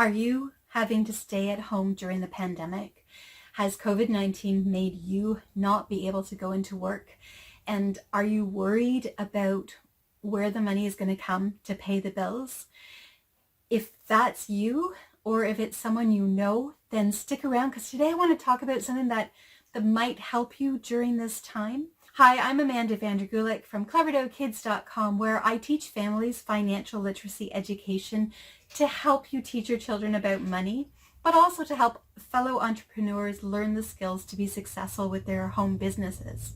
Are you having to stay at home during the pandemic? Has COVID-19 made you not be able to go into work? And are you worried about where the money is going to come to pay the bills? If that's you, or if it's someone you know, then stick around, because today I want to talk about something that might help you during this time. Hi, I'm Amanda Vandergulik from cleverdoughkids.com, where I teach families financial literacy education to help you teach your children about money, but also to help fellow entrepreneurs learn the skills to be successful with their home businesses.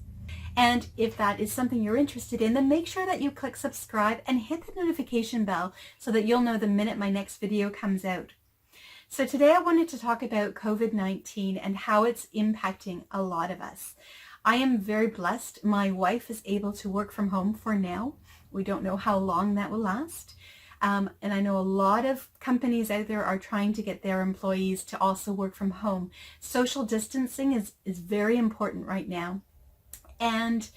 And if that is something you're interested in, then make sure that you click subscribe and hit the notification bell so that you'll know the minute my next video comes out. So today I wanted to talk about COVID-19 and how it's impacting a lot of us. I am very blessed. My wife is able to work from home for now. We don't know how long that will last. And I know a lot of companies out there are trying to get their employees to also work from home. Social distancing is very important right now. And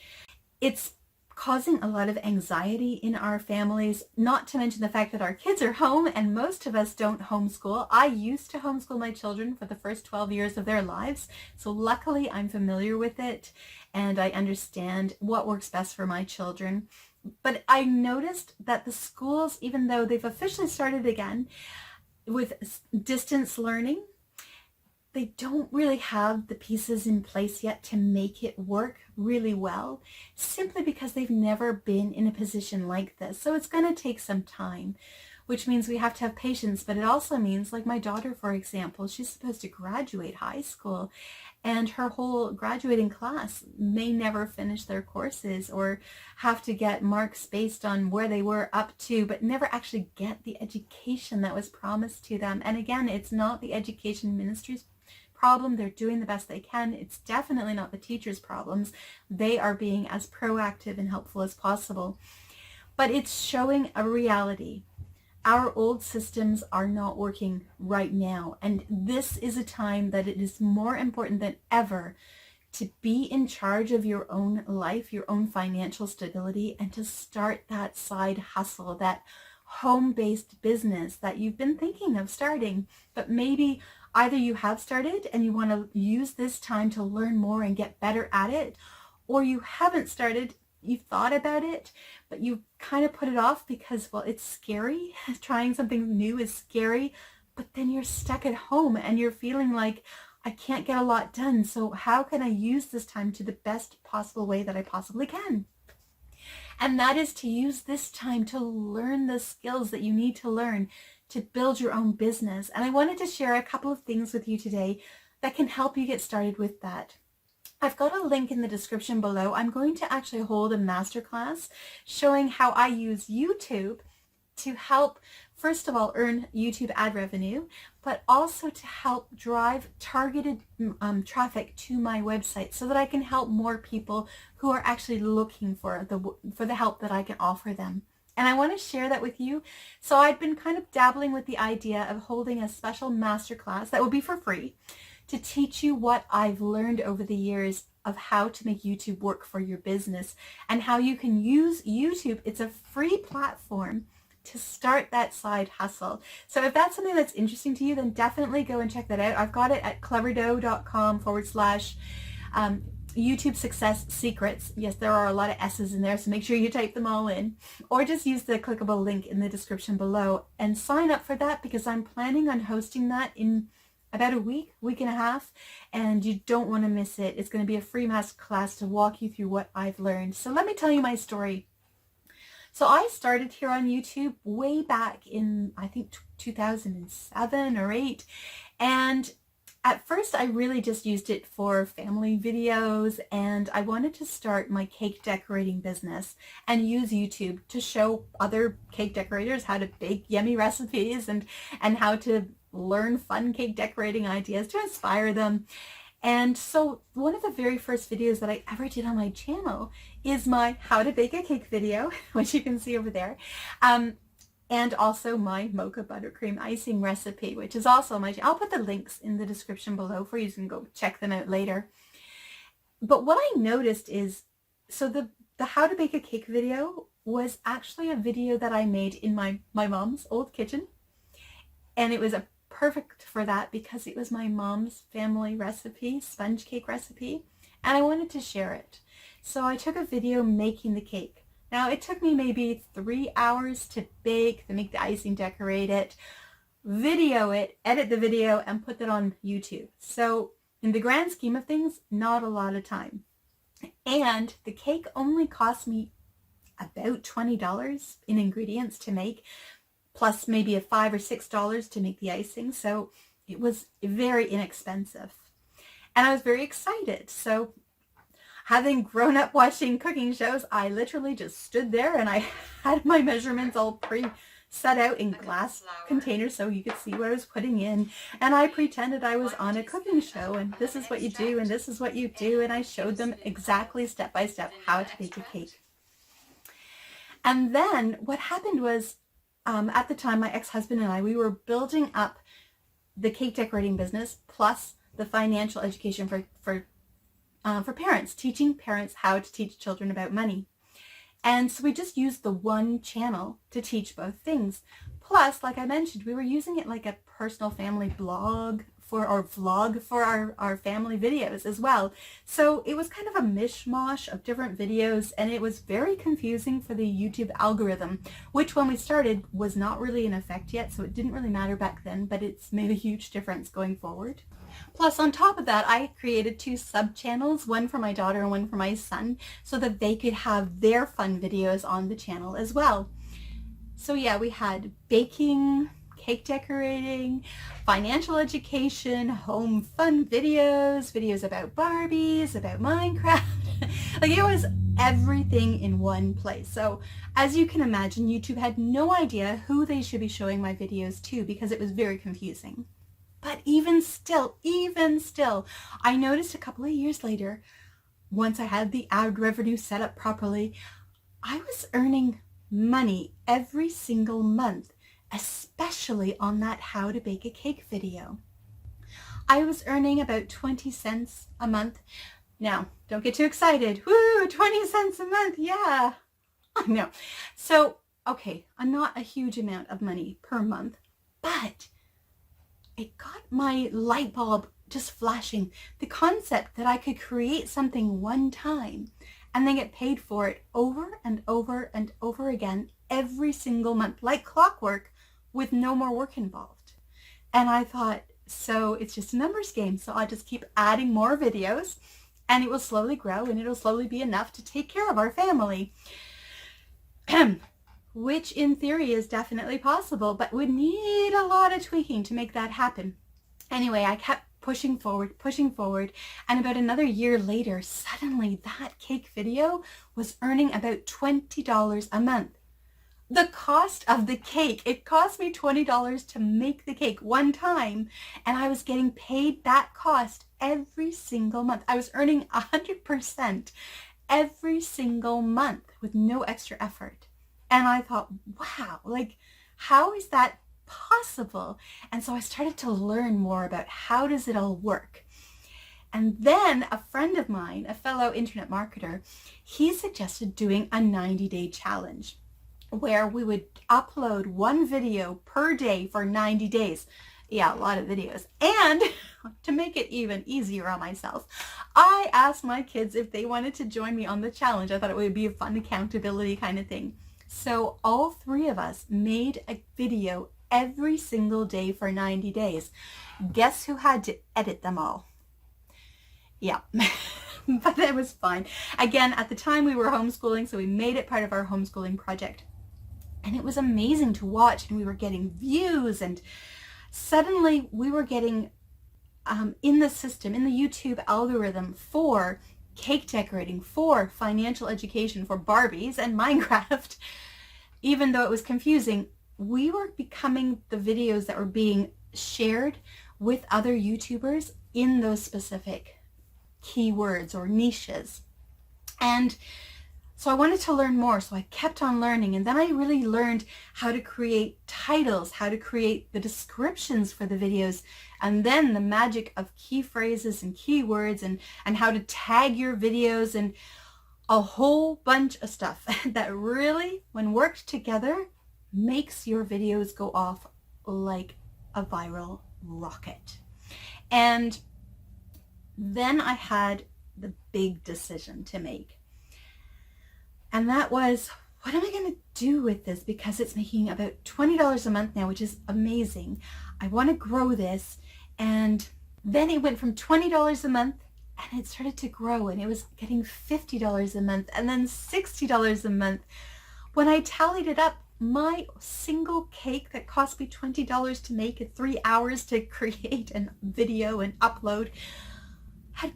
it's causing a lot of anxiety in our families, not to mention the fact that our kids are home and most of us don't homeschool. I used to homeschool my children for the first 12 years of their lives, so luckily I'm familiar with it and I understand what works best for my children. But I noticed that the schools, even though they've officially started again with distance learning, they don't really have the pieces in place yet to make it work really well, simply because they've never been in a position like this. So it's going to take some time, which means we have to have patience. But it also means, like my daughter, for example, she's supposed to graduate high school and her whole graduating class may never finish their courses or have to get marks based on where they were up to, but never actually get the education that was promised to them. And again, it's not the education ministry's problem. They're doing the best they can. It's definitely not the teachers' problems. They are being as proactive and helpful as possible. But it's showing a reality. Our old systems are not working right now. And this is a time that it is more important than ever to be in charge of your own life, your own financial stability, and to start that side hustle, that home-based business that you've been thinking of starting, but maybe either you have started and you want to use this time to learn more and get better at it, or you haven't started, you've thought about it, but you kind of put it off because, well, it's scary. Trying something new is scary, but then you're stuck at home and you're feeling like, I can't get a lot done. So how can I use this time to the best possible way that I possibly can? And that is to use this time to learn the skills that you need to learn to build your own business. And I wanted to share a couple of things with you today that can help you get started with that. I've got a link in the description below. I'm going to actually hold a masterclass showing how I use YouTube to help, first of all, earn YouTube ad revenue, but also to help drive targeted traffic to my website so that I can help more people who are actually looking for the help that I can offer them. And I want to share that with you. So I've been kind of dabbling with the idea of holding a special masterclass that will be for free to teach you what I've learned over the years of how to make YouTube work for your business and how you can use YouTube. It's a free platform to start that side hustle. So if that's something that's interesting to you, then definitely go and check that out. I've got it at cleverdough.com/YouTube Success Secrets. Yes, there are a lot of S's in there, so make sure you type them all in. Or just use the clickable link in the description below and sign up for that, because I'm planning on hosting that in about a week and a half, and you don't want to miss it. It's going to be a free masterclass to walk you through what I've learned. So let me tell you my story. So I started here on YouTube way back in, I think, 2007 or 8. And at first, I really just used it for family videos, and I wanted to start my cake decorating business and use YouTube to show other cake decorators how to bake yummy recipes and how to learn fun cake decorating ideas to inspire them. And so one of the very first videos that I ever did on my channel is my how to bake a cake video, which you can see over there. And also my mocha buttercream icing recipe, which is also my channel. I'll put the links in the description below for you, so you can go check them out later. But what I noticed is, so the how to bake a cake video was actually a video that I made in my mom's old kitchen. And it was a perfect for that because it was my mom's family recipe, sponge cake recipe, and I wanted to share it. So I took a video making the cake. Now it took me maybe 3 hours to bake, to make the icing, decorate it, video it, edit the video, and put that on YouTube. So in the grand scheme of things, not a lot of time. And the cake only cost me about $20 in ingredients to make, plus maybe a $5 or $6 to make the icing. So it was very inexpensive. And I was very excited. So having grown up watching cooking shows, I literally just stood there and I had my measurements all pre-set out in glass containers so you could see what I was putting in. And I pretended I was on a cooking show and this is what you do and this is what you do. And I showed them exactly step by step how to bake a cake. And then what happened was, at the time, my ex-husband and I, we were building up the cake decorating business plus the financial education for parents, teaching parents how to teach children about money. And so we just used the one channel to teach both things. Plus, like I mentioned, we were using it like a personal family blog or vlog for our family videos as well. So it was kind of a mishmash of different videos, and it was very confusing for the YouTube algorithm, which when we started was not really in effect yet, so it didn't really matter back then, but it's made a huge difference going forward. Plus, on top of that, I created 2 sub-channels, one for my daughter and one for my son, so that they could have their fun videos on the channel as well. So yeah, we had baking, cake decorating, financial education, home fun videos about Barbies, about Minecraft. Like it was everything in one place. So as you can imagine, YouTube had no idea who they should be showing my videos to because it was very confusing. But even still, I noticed a couple of years later, once I had the ad revenue set up properly, I was earning money every single month, especially on that how to bake a cake video. I was earning about 20 cents a month. Now, don't get too excited. Woo, 20 cents a month, yeah. No. So, okay, not a huge amount of money per month, but it got my light bulb just flashing. The concept that I could create something one time and then get paid for it over and over and over again every single month, like clockwork, with no more work involved. And I thought, so it's just a numbers game. So I'll just keep adding more videos and it will slowly grow and it'll slowly be enough to take care of our family. Which in theory is definitely possible, but would need a lot of tweaking to make that happen. Anyway, I kept pushing forward, and about another year later, suddenly that cake video was earning about $20 a month. The cost of the cake, it cost me $20 to make the cake one time, and I was getting paid that cost every single month. I was earning 100% every single month with no extra effort. And I thought, wow, like, how is that possible? And so I started to learn more about how does it all work. And then a friend of mine, a fellow internet marketer, he suggested doing a 90-day challenge where we would upload one video per day for 90 days. Yeah, a lot of videos. And to make it even easier on myself, I asked my kids if they wanted to join me on the challenge. I thought it would be a fun accountability kind of thing. So all 3 of us made a video every single day for 90 days. Guess who had to edit them all? Yeah, but that was fine. Again, at the time we were homeschooling, so we made it part of our homeschooling project. And it was amazing to watch, and we were getting views, and suddenly we were getting in the system, in the YouTube algorithm for cake decorating, for financial education, for Barbies and Minecraft. Even though it was confusing, we were becoming the videos that were being shared with other YouTubers in those specific keywords or niches. And so I wanted to learn more, so I kept on learning, and then I really learned how to create titles, how to create the descriptions for the videos, and then the magic of key phrases and keywords, and how to tag your videos, and a whole bunch of stuff that really, when worked together, makes your videos go off like a viral rocket. And then I had the big decision to make. And that was, what am I going to do with this? Because it's making about $20 a month now, which is amazing. I want to grow this. And then it went from $20 a month and it started to grow, and it was getting $50 a month and then $60 a month. When I tallied it up, my single cake that cost me $20 to make in 3 hours to create a video and upload had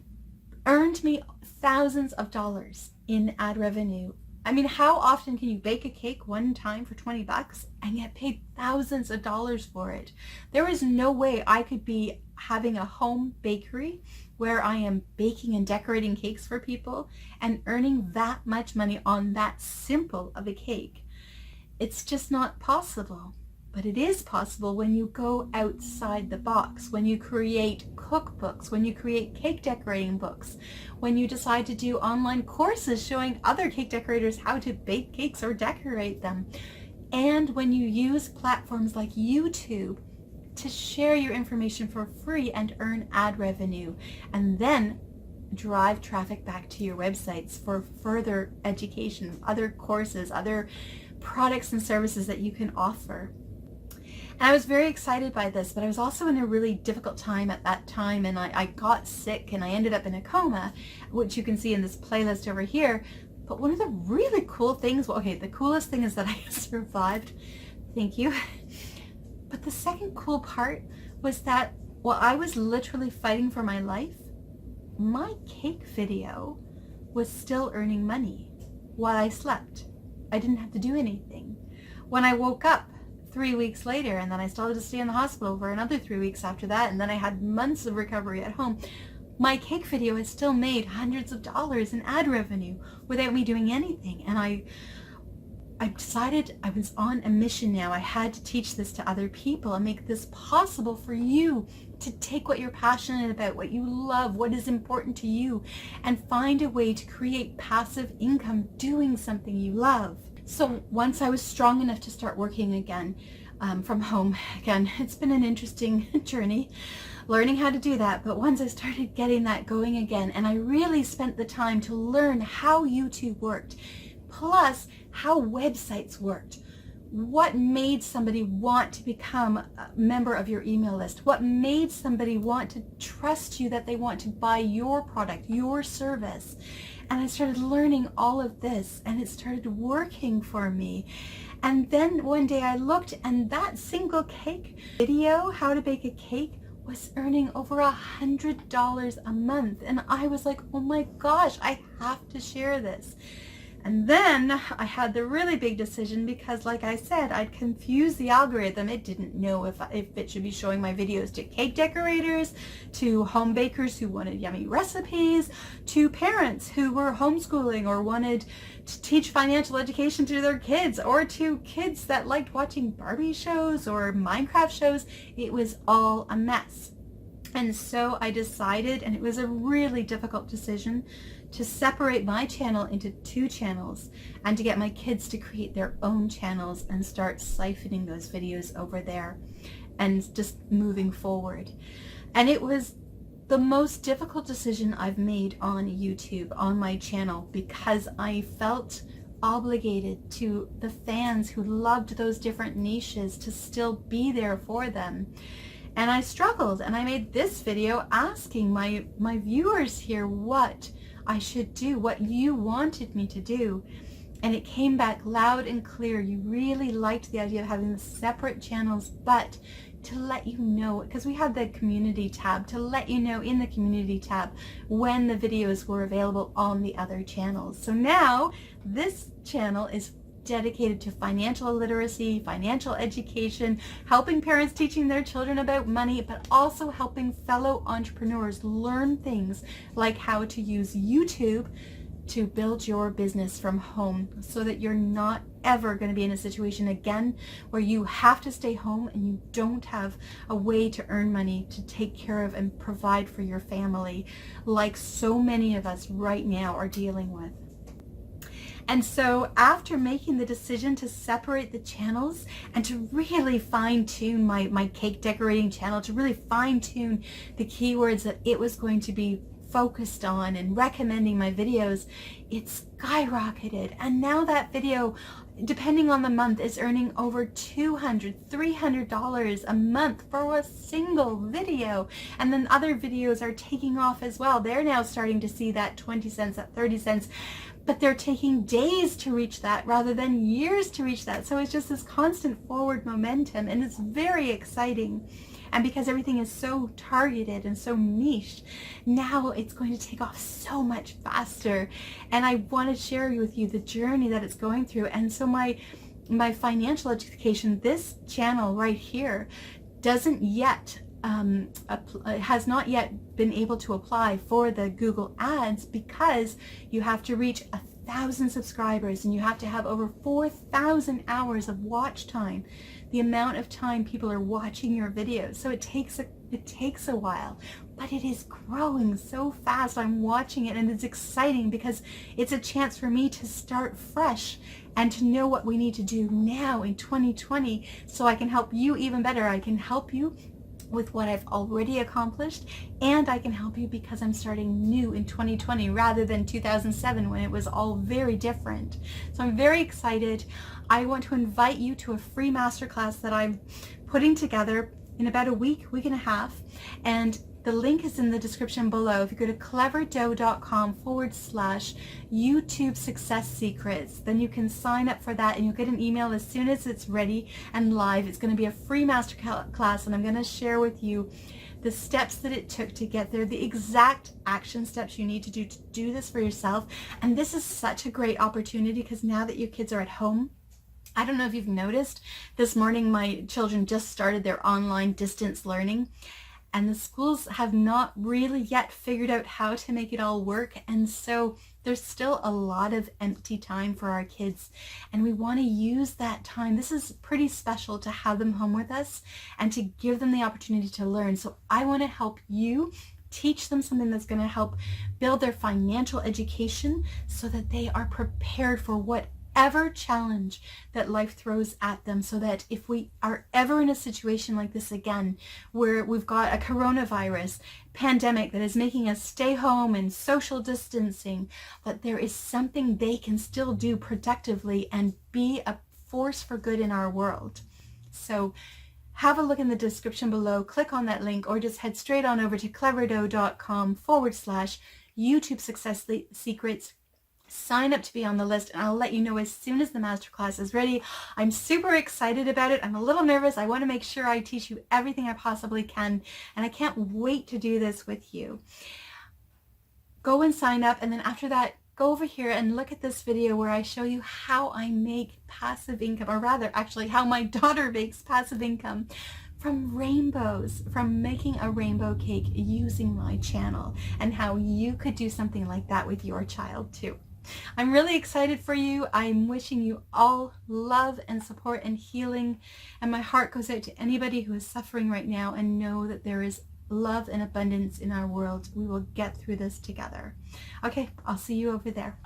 earned me thousands of dollars in ad revenue. I mean, how often can you bake a cake one time for 20 bucks and get paid thousands of dollars for it? There is no way I could be having a home bakery where I am baking and decorating cakes for people and earning that much money on that simple of a cake. It's just not possible. But it is possible when you go outside the box, when you create cookbooks, when you create cake decorating books, when you decide to do online courses showing other cake decorators how to bake cakes or decorate them, and when you use platforms like YouTube to share your information for free and earn ad revenue, and then drive traffic back to your websites for further education, other courses, other products and services that you can offer. And I was very excited by this, but I was also in a really difficult time at that time, and I got sick and I ended up in a coma, which you can see in this playlist over here. But one of the really cool things, well, okay, the coolest thing is that I survived. Thank you. But the second cool part was that while I was literally fighting for my life, my cake video was still earning money while I slept. I didn't have to do anything. When I woke up 3 weeks later, and then I still had to stay in the hospital for another 3 weeks after that, and then I had months of recovery at home, my cake video has still made hundreds of dollars in ad revenue without me doing anything. And I decided I was on a mission now. I had to teach this to other people and make this possible for you to take what you're passionate about, what you love, what is important to you, and find a way to create passive income doing something you love. So once I was strong enough to start working again from home, again, it's been an interesting journey learning how to do that. But once I started getting that going again, and I really spent the time to learn how YouTube worked, plus how websites worked, what made somebody want to become a member of your email list, what made somebody want to trust you that they want to buy your product, your service. And I started learning all of this, and it started working for me. And then one day I looked, and that single cake video, how to bake a cake, was earning over $100 a month. And I was like, oh my gosh, I have to share this. And then I had the really big decision because, like I said, I'd confused the algorithm. It didn't know if it should be showing my videos to cake decorators, to home bakers who wanted yummy recipes, to parents who were homeschooling or wanted to teach financial education to their kids, or to kids that liked watching Barbie shows or Minecraft shows. It was all a mess. And so I decided, and it was a really difficult decision, to separate my channel into 2 channels and to get my kids to create their own channels and start siphoning those videos over there and just moving forward. And it was the most difficult decision I've made on YouTube, on my channel, because I felt obligated to the fans who loved those different niches to still be there for them. And I struggled, and I made this video asking my viewers here what I should do, what you wanted me to do. And it came back loud and clear. You really liked the idea of having the separate channels, but to let you know, because we had the community tab, to let you know in the community tab when the videos were available on the other channels. So now this channel is dedicated to financial literacy, financial education, helping parents teaching their children about money, but also helping fellow entrepreneurs learn things like how to use YouTube to build your business from home, so that you're not ever going to be in a situation again where you have to stay home and you don't have a way to earn money to take care of and provide for your family, like so many of us right now are dealing with. And so after making the decision to separate the channels and to really fine tune my cake decorating channel, to really fine tune the keywords that it was going to be focused on and recommending my videos, it skyrocketed. And now that video, depending on the month, is earning over $200-300 a month for a single video. And then other videos are taking off as well. They're now starting to see that 20 cents, that 30 cents, but they're taking days to reach that rather than years to reach that. So it's just this constant forward momentum, and it's very exciting. And because everything is so targeted and so niche, now it's going to take off so much faster. And I want to share with you the journey that it's going through. And so my financial education, this channel right here, doesn't yet has not yet been able to apply for the Google Ads, because you have to reach 1,000 subscribers and you have to have over 4,000 hours of watch time, the amount of time people are watching your videos. So it takes a while, but it is growing so fast. I'm watching it and it's exciting because it's a chance for me to start fresh and to know what we need to do now in 2020 so I can help you even better. I can help you with what I've already accomplished, and I can help you because I'm starting new in 2020 rather than 2007 when it was all very different. So I'm very excited. I want to invite you to a free masterclass that I'm putting together in about a week and a half, and the link is in the description below. If you go to cleverdough.com/YouTube Success Secrets, then you can sign up for that and you'll get an email as soon as it's ready and live. It's going to be a free masterclass, and I'm going to share with you the steps that it took to get there, the exact action steps you need to do this for yourself. And this is such a great opportunity because now that your kids are at home, I don't know if you've noticed, this morning my children just started their online distance learning. And the schools have not really yet figured out how to make it all work. And so there's still a lot of empty time for our kids. And we want to use that time. This is pretty special to have them home with us and to give them the opportunity to learn. So I want to help you teach them something that's going to help build their financial education so that they are prepared for whatever challenge that life throws at them, so that if we are ever in a situation like this again, where we've got a coronavirus pandemic that is making us stay home and social distancing, that there is something they can still do productively and be a force for good in our world. So have a look in the description below, click on that link, or just head straight on over to cleverdough.com/YouTube Success Secrets. Sign up to be on the list, and I'll let you know as soon as the masterclass is ready. I'm super excited about it. I'm a little nervous. I want to make sure I teach you everything I possibly can, and I can't wait to do this with you. Go and sign up, and then after that, go over here and look at this video where I show you how I make passive income, or rather, actually, how my daughter makes passive income from rainbows, from making a rainbow cake using my channel, and how you could do something like that with your child too. I'm really excited for you. I'm wishing you all love and support and healing, and my heart goes out to anybody who is suffering right now, and know that there is love and abundance in our world. We will get through this together. Okay, I'll see you over there.